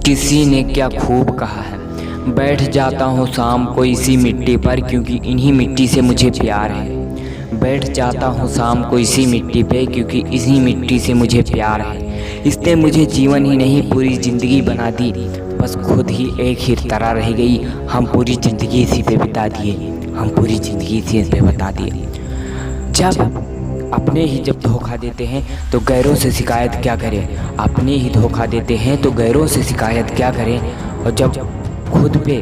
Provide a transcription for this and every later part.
किसी ने क्या खूब कहा है, बैठ जाता हूँ शाम को इसी मिट्टी पर क्योंकि इन्हीं मिट्टी से मुझे प्यार है। बैठ जाता हूँ शाम को इसी मिट्टी पे क्योंकि इसी मिट्टी से मुझे प्यार है। इसने मुझे जीवन ही नहीं पूरी ज़िंदगी बना दी, बस खुद ही एक ही तरह रह गई। हम पूरी ज़िंदगी इसी पे बिता दिए, हम पूरी ज़िंदगी इसी पे बता दिए। जब अपने ही जब धोखा देते हैं तो गैरों से शिकायत क्या करें, अपने ही धोखा देते हैं तो गैरों से शिकायत क्या करें। और जब खुद पे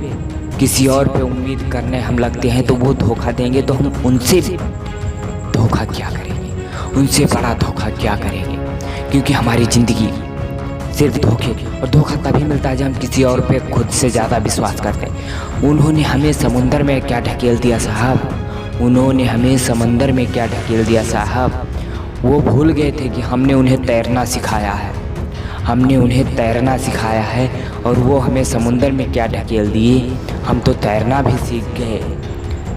किसी और पे उम्मीद करने हम लगते हैं तो वो धोखा देंगे तो हम उनसे धोखा क्या करेंगे, उनसे बड़ा धोखा क्या करेंगे। क्योंकि हमारी ज़िंदगी सिर्फ धोखे और धोखा तभी मिलता है जब हम किसी और पे खुद से ज़्यादा विश्वास करते हैं। उन्होंने हमें समुंदर में क्या ढकेल दिया साहब, उन्होंने हमें समंदर में क्या ढकेल दिया साहब। वो भूल गए थे कि हमने उन्हें तैरना सिखाया है, हमने उन्हें तैरना सिखाया है और वो हमें समुंदर में क्या ढकेल दिए। हम तो तैरना भी सीख गए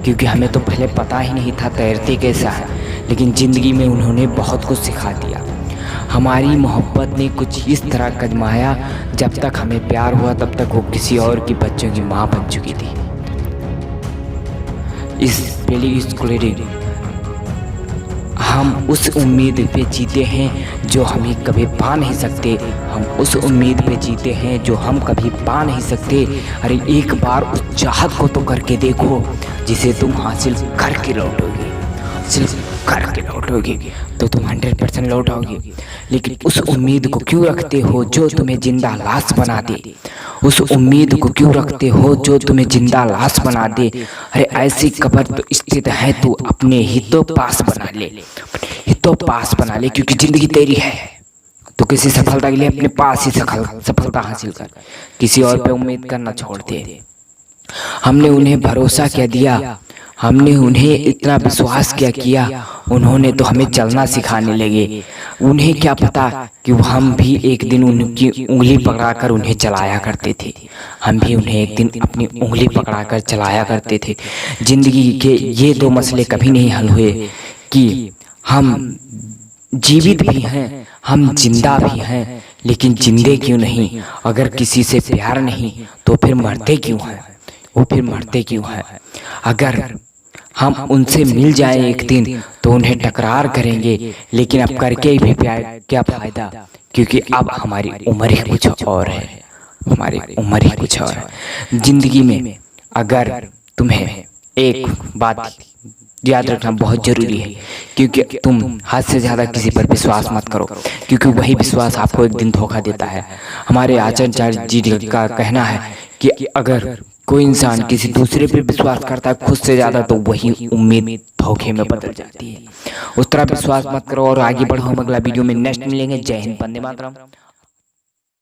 क्योंकि हमें तो पहले पता ही नहीं था तैरते कैसा है, लेकिन ज़िंदगी में उन्होंने बहुत कुछ सिखा दिया। हमारी मोहब्बत ने कुछ इस तरह कदमाया, जब तक हमें प्यार हुआ तब तक वो किसी और की बच्चों की माँ बन चुकी थी। इस पहली स्कूलिंग हम उस उम्मीद पे जीते हैं जो हमें कभी पा नहीं सकते, हम उस उम्मीद पे जीते हैं जो हम कभी पा नहीं सकते। अरे एक बार उस चाहत को तो करके देखो जिसे तुम हासिल करके लौटोगे, हासिल करके लौटोगे तो तुम 100% लौटोगे। लेकिन उस उम्मीद को क्यों रखते हो जो तुम्हें जिंदा लाश बना दे, उस उम्मीद को क्यों रखते हो जो तुम्हें जिंदा लाश बना दे। अरे ऐसी कब्र तो स्थित है तू अपने ही तो पास बना ले, ही तो पास बना ले। क्योंकि जिंदगी तेरी है तो किसी सफलता के लिए अपने पास ही सफलता हासिल कर, किसी और पे उम्मीद करना छोड़ दे। हमने उन्हें भरोसा क्या दिया, हमने उन्हें इतना विश्वास क्या किया, उन्होंने तो हमें चलना सिखाने लगे। उन्हें क्या पता कि हम भी एक दिन उनकी उंगली पकड़ाकर उन्हें चलाया करते थे, हम भी उन्हें एक दिन अपनी उंगली पकड़ाकर चलाया करते थे। जिंदगी के ये दो मसले कभी नहीं हल हुए कि हम जीवित भी हैं, हम जिंदा भी हैं, लेकिन जिंदे क्यों नहीं। अगर किसी से प्यार नहीं तो फिर मरते क्यों हैं, वो फिर मरते क्यों हैं। अगर हम उनसे मिल जाएं एक दिन तो उन्हें टकरार करेंगे, लेकिन अब करके भी क्या फ़ायदा, क्योंकि अब हमारी उम्र ही कुछ और है, हमारी उम्र ही कुछ और है। ज़िंदगी में अगर तुम्हें एक बात याद रखना बहुत ज़रूरी है, क्योंकि तुम हद से ज़्यादा किसी पर विश्वास मत करो, क्योंकि वही विश्वास आपको एक दिन धोखा देता है। हमारे आचार्य जी का कहना है कि अगर कोई इंसान किसी दूसरे पे विश्वास करता है खुद से ज़्यादा तो वही उम्मीद धोखे में बदल जाती है। उस तरह विश्वास मत करो और आगे बढ़ो। हम अगला वीडियो में नेक्स्ट मिलेंगे। जय हिंद, वंदे मातरम।